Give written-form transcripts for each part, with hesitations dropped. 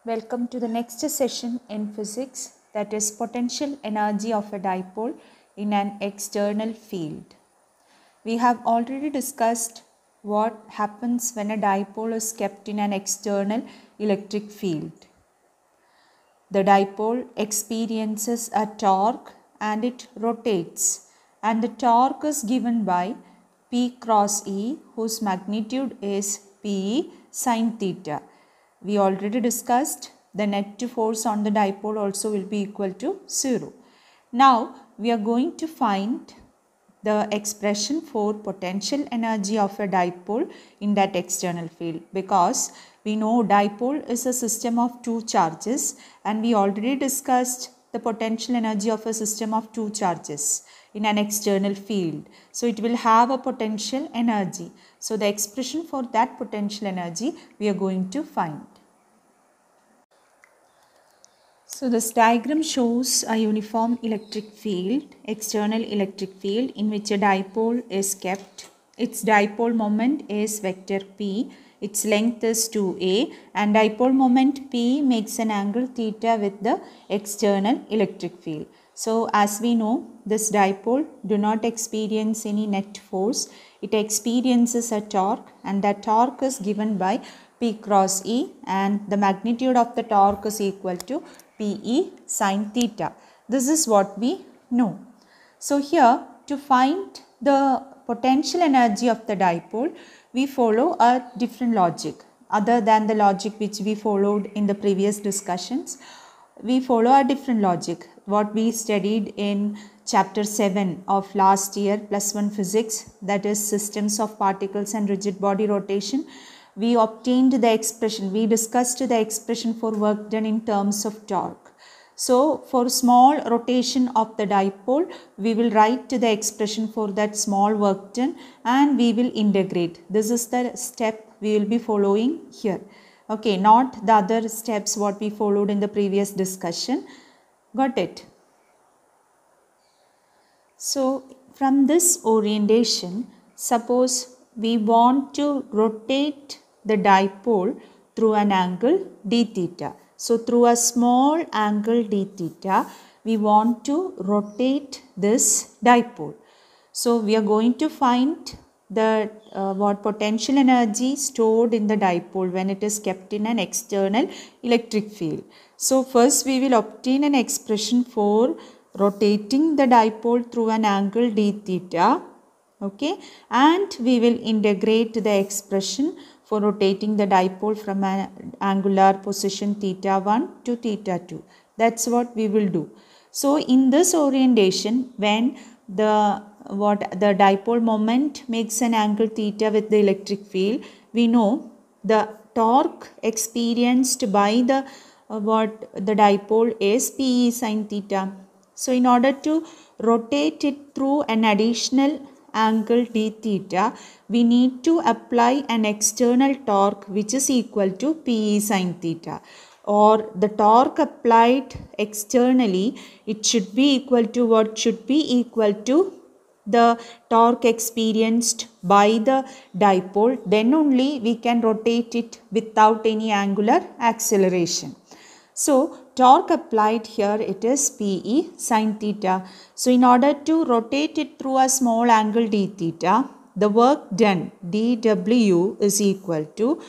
Welcome to the next session in physics, that is potential energy of a dipole in an external field. We have already discussed what happens when a dipole is kept in an external electric field. The dipole experiences a torque and it rotates, and the torque is given by P cross E, whose magnitude is Pe sin theta. We already discussed the net force on the dipole also will be equal to 0. Now we are going to find the expression for potential energy of a dipole in that external field, because we know dipole is a system of two charges and we already discussed the potential energy of a system of two charges in an external field. So it will have a potential energy. So the expression for that potential energy we are going to find. So this diagram shows a uniform electric field, external electric field, in which a dipole is kept. Its dipole moment is vector P, its length is 2a, and dipole moment P makes an angle theta with the external electric field. So as we know, this dipole do not experience any net force. It experiences a torque, and that torque is given by P cross E, and the magnitude of the torque is equal to Pe sin theta. This is what we know. So here, to find the potential energy of the dipole, we follow a different logic other than the logic which we followed in the previous discussions. We follow a different logic, what we studied in chapter 7 of last year +1 physics, that is systems of particles and rigid body rotation. We obtained the expression, we discussed the expression for work done in terms of torque. So for small rotation of the dipole, we will write the expression for that small work done and we will integrate. This is the step we will be following here. Okay, not the other steps what we followed in the previous discussion. Got it? So from this orientation, suppose we want to rotate the dipole through an angle d theta. So through a small angle d theta, we want to rotate this dipole. So we are going to find the what potential energy stored in the dipole when it is kept in an external electric field. So first we will obtain an expression for rotating the dipole through an angle d theta. Okay, and we will integrate the expression for rotating the dipole from an angular position theta 1 to theta 2. That's what we will do. So in this orientation, when the dipole moment makes an angle theta with the electric field, we know the torque experienced by the dipole is Pe sin theta. So in order to rotate it through an additional angle d theta, we need to apply an external torque which is equal to Pe sin theta, or the torque applied externally, it should be equal to what? Should be equal to the torque experienced by the dipole. Then only we can rotate it without any angular acceleration. So torque applied here, it is Pe sin theta. So in order to rotate it through a small angle d theta, the work done dW is equal to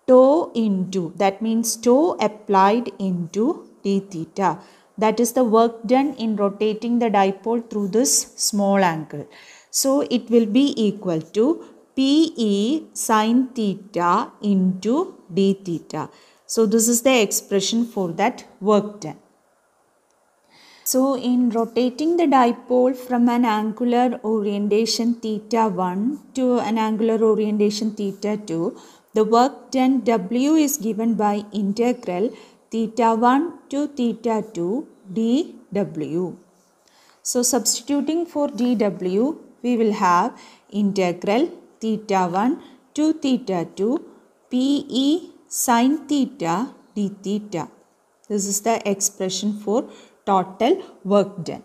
tau into, that means tau applied into d theta. That is the work done in rotating the dipole through this small angle. So it will be equal to Pe sin theta into d theta. So this is the expression for that work done. So in rotating the dipole from an angular orientation theta 1 to an angular orientation theta 2, the work done W is given by integral theta 1 to theta 2 dW. So substituting for dW, we will have integral theta 1 to theta 2 Pe sin theta d theta. This is the expression for total work done.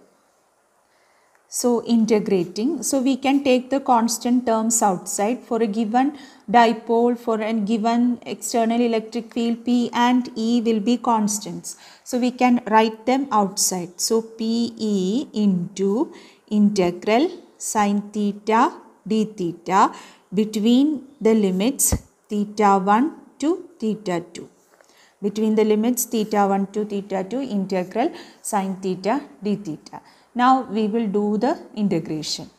So integrating, so we can take the constant terms outside. For a given dipole, for a given external electric field, P and E will be constants. So we can write them outside. So PE into integral sin theta d theta between the limits theta 1 to theta 2. Between the limits theta 1 to theta 2, integral sin theta d theta. Now we will do the integration.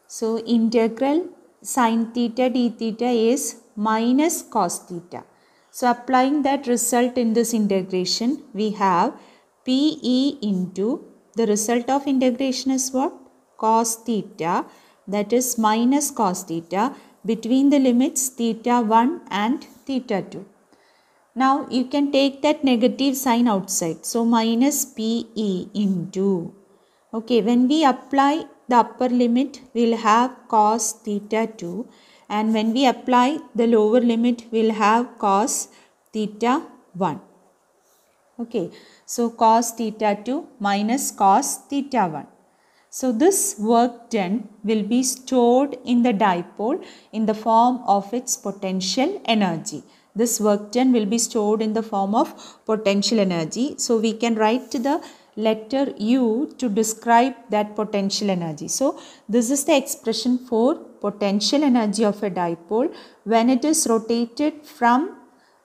So integral sin theta d theta is minus cos theta. So applying that result in this integration, we have PE into the result of integration is what? Cos theta, that is minus cos theta between the limits theta 1 and theta 2. Now you can take that negative sign outside. So minus PE into, okay, when we apply the upper limit, we'll have cos theta 2, and when we apply the lower limit, we'll have cos theta 1. Okay, so cos theta 2 minus cos theta 1. So this work done will be stored in the dipole in the form of its potential energy. This work done will be stored in the form of potential energy. So we can write the letter U to describe that potential energy. So this is the expression for potential energy of a dipole when it is rotated from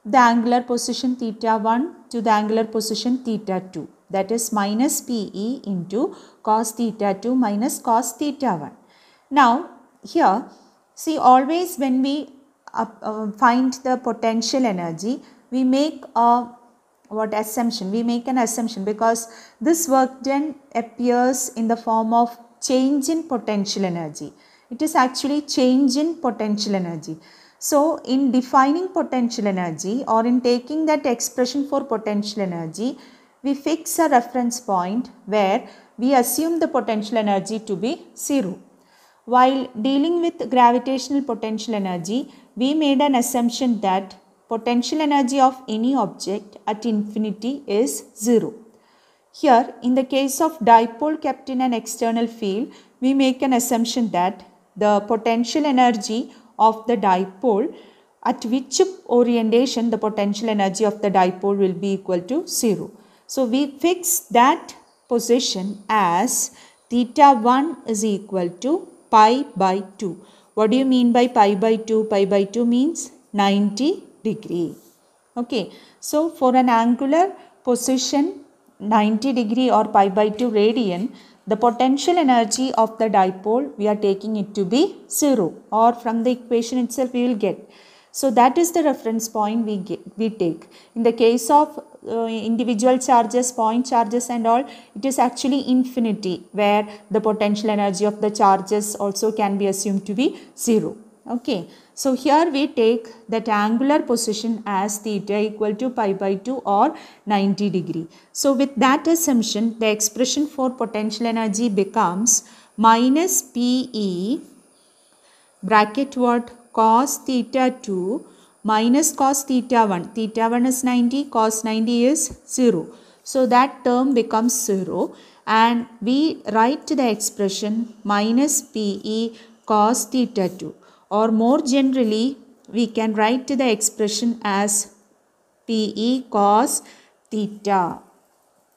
the angular position theta 1 to the angular position theta 2. That is minus PE into cos theta 2 minus cos theta 1. Now here, see, always when we find the potential energy, we make a assumption? We make an assumption because this work done appears in the form of change in potential energy. It is actually change in potential energy. So in defining potential energy or in taking that expression for potential energy, we fix a reference point where we assume the potential energy to be 0. While dealing with gravitational potential energy, we made an assumption that potential energy of any object at infinity is 0. Here, in the case of dipole kept in an external field, we make an assumption that the potential energy of the dipole, at which orientation the potential energy of the dipole will be equal to 0. So we fix that position as theta 1 is equal to pi by 2. What do you mean by pi by 2? Pi by 2 means 90 degree. Okay. So for an angular position 90 degree or pi by 2 radian, the potential energy of the dipole, we are taking it to be 0, or from the equation itself we will get. So that is the reference point we take. In the case of individual charges, point charges and all, it is actually infinity, where the potential energy of the charges also can be assumed to be 0. Okay. So here we take that angular position as theta equal to pi by 2 or 90 degree. So with that assumption, the expression for potential energy becomes minus PE bracket what? Cos theta 2 minus cos theta 1. Theta 1 is 90, cos 90 is 0. So that term becomes 0, and we write the expression minus PE cos theta 2. Or more generally, we can write the expression as PE cos theta.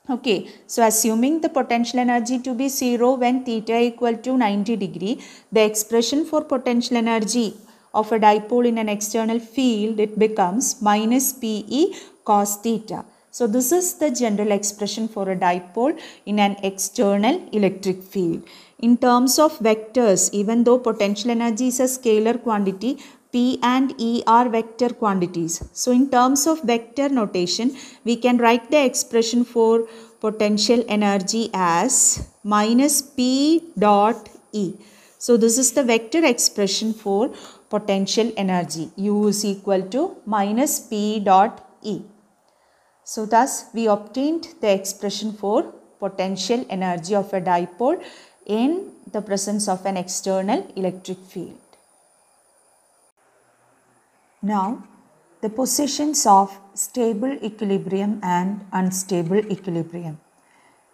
Okay, so assuming the potential energy to be 0 when theta equal to 90 degree, the expression for potential energy of a dipole in an external field, it becomes minus PE cos theta. So this is the general expression for a dipole in an external electric field. In terms of vectors, even though potential energy is a scalar quantity, P and E are vector quantities. So in terms of vector notation, we can write the expression for potential energy as minus P dot E. So this is the vector expression for potential energy. U is equal to minus P dot E. So thus we obtained the expression for potential energy of a dipole in the presence of an external electric field. Now the positions of stable equilibrium and unstable equilibrium.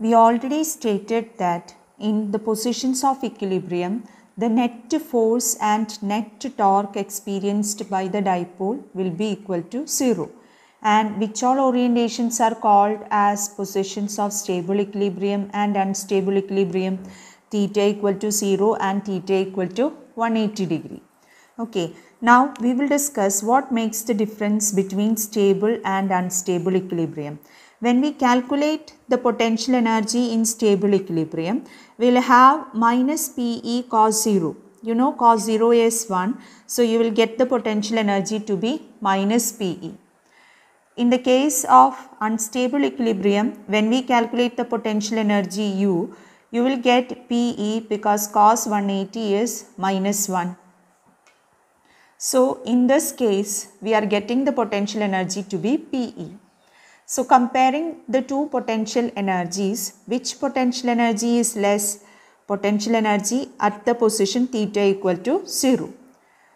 We already stated that in the positions of equilibrium, the net force and net torque experienced by the dipole will be equal to 0, and which all orientations are called as positions of stable equilibrium and unstable equilibrium, theta equal to 0 and theta equal to 180 degree. Okay, now we will discuss what makes the difference between stable and unstable equilibrium. When we calculate the potential energy in stable equilibrium, we will have minus PE cos 0. You know cos 0 is 1, so you will get the potential energy to be minus PE. In the case of unstable equilibrium, when we calculate the potential energy U, you will get PE because cos 180 is minus 1. So, in this case, we are getting the potential energy to be PE. So, comparing the two potential energies, which potential energy is less? Potential energy at the position theta equal to 0.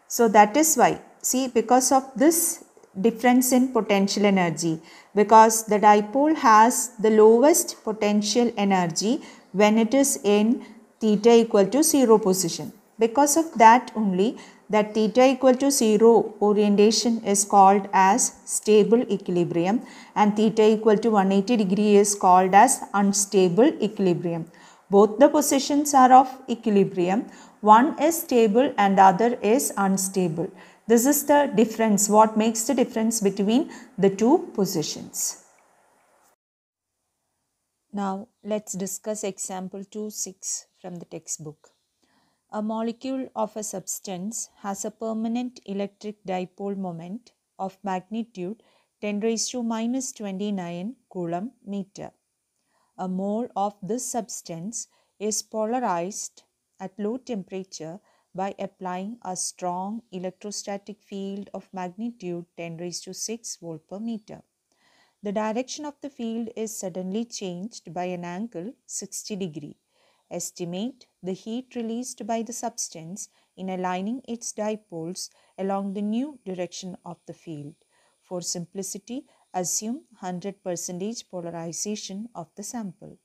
So, that is why, see, because of this difference in potential energy, because the dipole has the lowest potential energy when it is in theta equal to 0 position. Because of that only, that theta equal to 0 orientation is called as stable equilibrium and theta equal to 180 degree is called as unstable equilibrium. Both the positions are of equilibrium. One is stable and the other is unstable. This is the difference, what makes the difference between the two positions. Now let's discuss example 2.6 from the textbook. A molecule of a substance has a permanent electric dipole moment of magnitude 10 raised to minus 29 coulomb meter. A mole of this substance is polarized at low temperature by applying a strong electrostatic field of magnitude 10 raised to 6 volt per meter. The direction of the field is suddenly changed by an angle 60 degree. Estimate the heat released by the substance in aligning its dipoles along the new direction of the field. For simplicity, assume 100% polarization of the sample.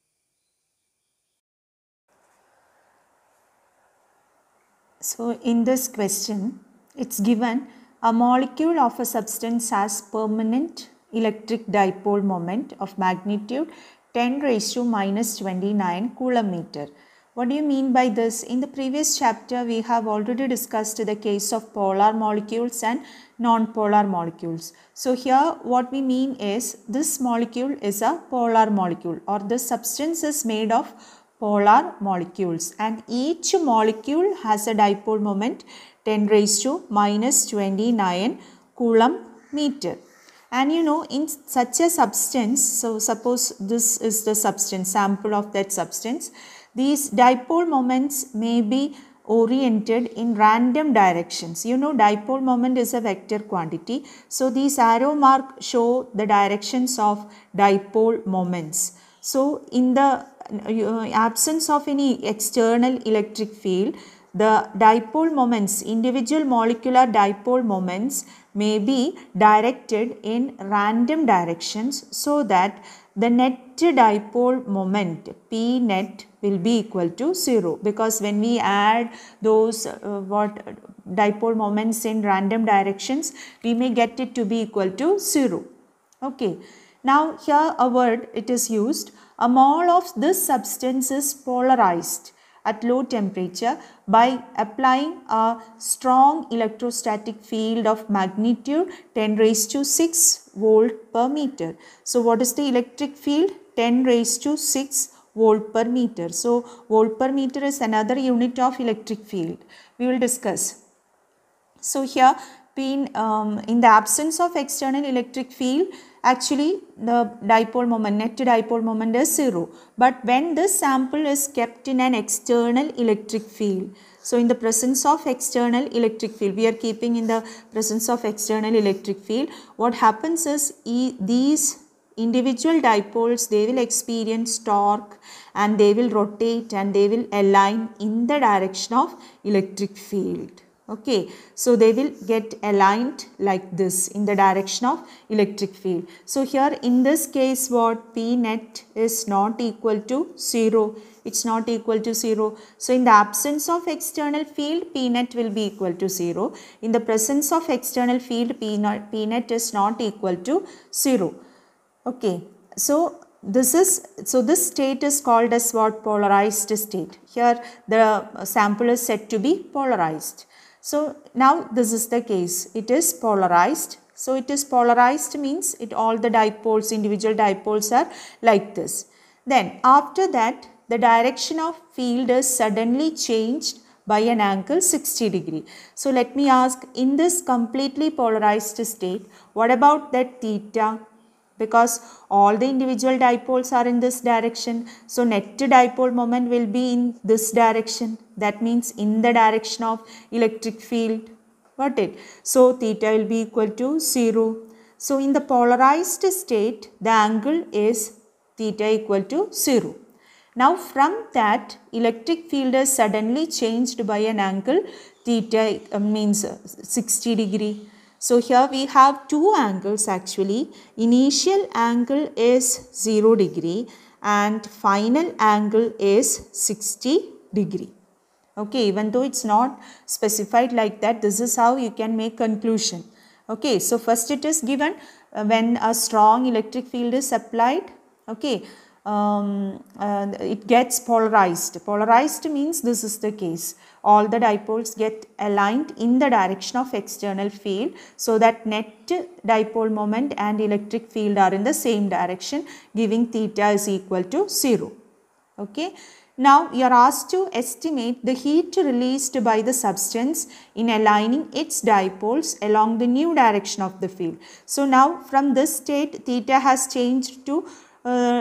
So, in this question, it's given a molecule of a substance has permanent electric dipole moment of magnitude 10 raised to minus 29 coulomb meter. What do you mean by this? In the previous chapter, we have already discussed the case of polar molecules and non-polar molecules. So here what we mean is this molecule is a polar molecule or the substance is made of polar molecules and each molecule has a dipole moment 10 raised to minus 29 coulomb meter. And you know, in such a substance, so suppose this is the substance, sample of that substance, these dipole moments may be oriented in random directions. You know, dipole moment is a vector quantity. So, these arrow mark show the directions of dipole moments. So, in the absence of any external electric field, the dipole moments, individual molecular dipole moments may be directed in random directions so that the net dipole moment P net will be equal to 0, because when we add those dipole moments in random directions, we may get it to be equal to 0. Okay. Now here a word it is used, a mole of this substance is polarized at low temperature by applying a strong electrostatic field of magnitude 10 raised to 6 volt per meter. So what is the electric field? 10 raised to 6 volt per meter. So volt per meter is another unit of electric field. We will discuss. So here in the absence of external electric field, actually the dipole moment, net dipole moment is 0. But when this sample is kept in an external electric field, so in the presence of external electric field, we are keeping in the presence of external electric field, what happens is these individual dipoles, they will experience torque and they will rotate and they will align in the direction of electric field. Okay, so they will get aligned like this in the direction of electric field. So here in this case what, P net is not equal to 0. It's not equal to 0. So in the absence of external field, P net will be equal to 0. In the presence of external field, P net is not equal to 0. Okay, so this state is called as what? Polarized state. Here the sample is said to be polarized. So now this is the case. It is polarized. So it is polarized means all the dipoles, individual dipoles are like this. Then after that, the direction of field is suddenly changed by an angle 60 degree. So let me ask, in this completely polarized state, what about that theta? Because all the individual dipoles are in this direction. So net dipole moment will be in this direction. That means in the direction of electric field. Got it? So theta will be equal to 0. So in the polarized state, the angle is theta equal to 0. Now from that, electric field is suddenly changed by an angle theta means 60 degree. So here we have two angles actually. Initial angle is 0 degree and final angle is 60 degree. Okay, even though it's not specified like that, this is how you can make conclusion. Okay, so first it is given when a strong electric field is applied. Okay, it gets polarized. Polarized means this is the case. All the dipoles get aligned in the direction of external field, so that net dipole moment and electric field are in the same direction, giving theta is equal to 0. Okay. Now you are asked to estimate the heat released by the substance in aligning its dipoles along the new direction of the field. So now from this state, theta has changed to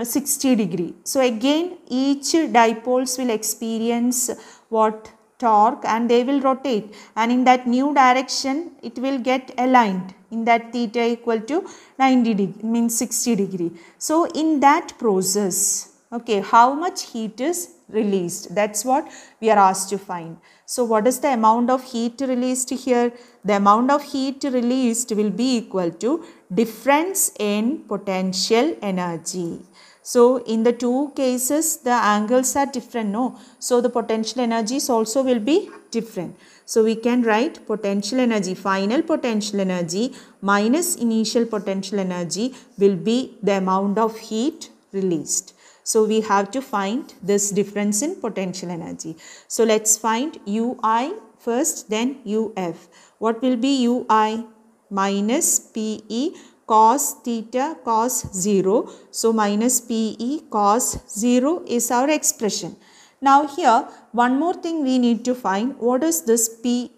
60 degree. So again each dipoles will experience what? Torque, and they will rotate, and in that new direction it will get aligned in that theta equal to 90 degree means 60 degree. So in that process, okay, how much heat is released? That's what we are asked to find. So what is the amount of heat released here? The amount of heat released will be equal to difference in potential energy. So in the two cases, the angles are different, no? So the potential energies also will be different. So we can write potential energy, final potential energy minus initial potential energy will be the amount of heat released. So we have to find this difference in potential energy. So let's find Ui first, then Uf. What will be Ui? Minus Pe cos theta cos 0. So minus Pe cos 0 is our expression. Now here one more thing we need to find. What is this P?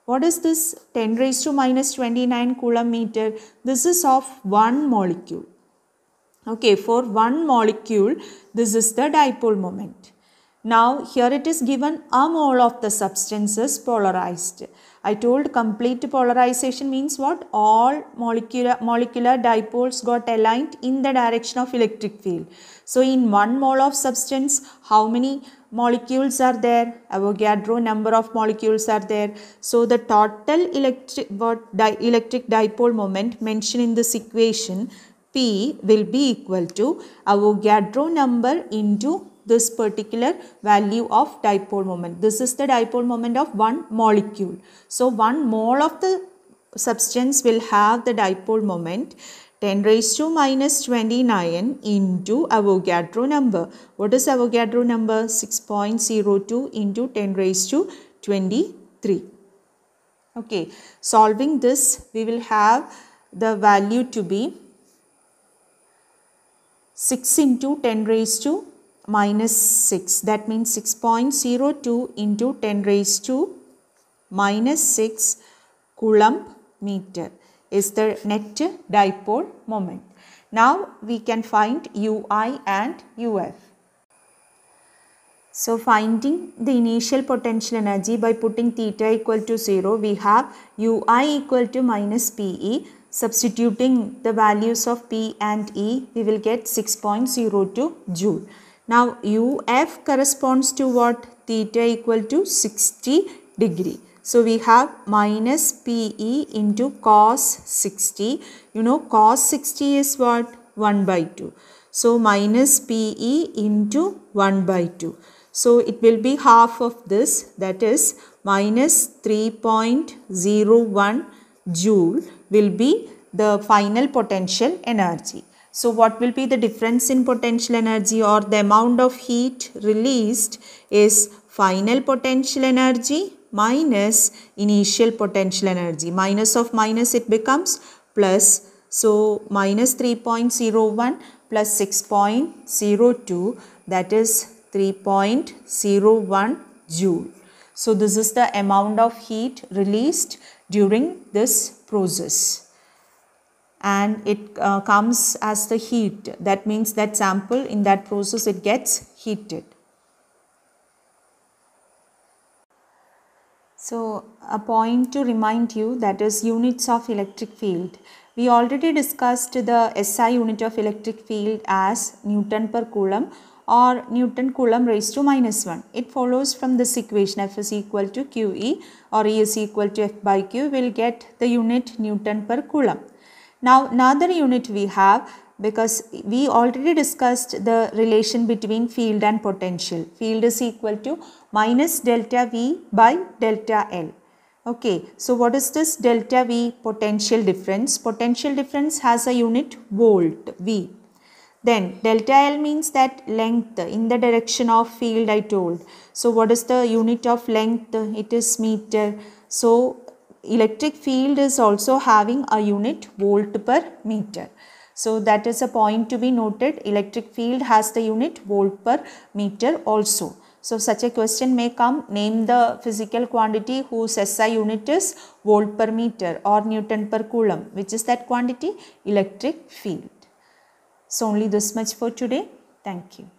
What is this 10 raised to minus 29 coulomb meter? This is of one molecule. Okay, for one molecule, this is the dipole moment. Now here it is given a mole of the substance is polarized. I told complete polarization means what? All molecular dipoles got aligned in the direction of electric field. So in 1 mole of substance, how many molecules are there? Avogadro number of molecules are there. So the total electric dipole moment mentioned in this equation, P will be equal to Avogadro number into this particular value of dipole moment. This is the dipole moment of one molecule. So 1 mole of the substance will have the dipole moment 10 raised to minus 29 into Avogadro number. What is Avogadro number? 6.02 into 10 raised to 23. Okay, solving this, we will have the value to be 6 into 10 raised to minus 6. That means 6.02 into 10 raised to minus 6 coulomb meter is the net dipole moment. Now we can find Ui and Uf. So finding the initial potential energy by putting theta equal to 0, we have Ui equal to minus Pe. Substituting the values of P and E, we will get 6.02 joule. Now Uf corresponds to what? Theta equal to 60 degree. So we have minus PE into cos 60. You know cos 60 is what? 1 by 2. So minus PE into 1 by 2. So it will be half of this, that is minus 3.01 joule will be the final potential energy. So what will be the difference in potential energy, or the amount of heat released is final potential energy minus initial potential energy. Minus of minus it becomes plus. So minus 3.01 plus 6.02, that is 3.01 joule. So this is the amount of heat released during this process. And it comes as the heat. That means that sample in that process it gets heated. So a point to remind you, that is units of electric field. We already discussed the SI unit of electric field as Newton per Coulomb or Newton Coulomb raised to minus 1. It follows from this equation, F is equal to QE or E is equal to F by Q. We will get the unit Newton per Coulomb. Now another unit we have, because we already discussed the relation between field and potential. Field is equal to minus delta V by delta L. Okay, so what is this delta V? Potential difference. Potential difference has a unit volt, V. Then delta L means that length in the direction of field I told. So what is the unit of length? It is meter. So electric field is also having a unit volt per meter. So that is a point to be noted. Electric field has the unit volt per meter also. So such a question may come, name the physical quantity whose SI unit is volt per meter or Newton per Coulomb. Which is that quantity? Electric field. So only this much for today. Thank you.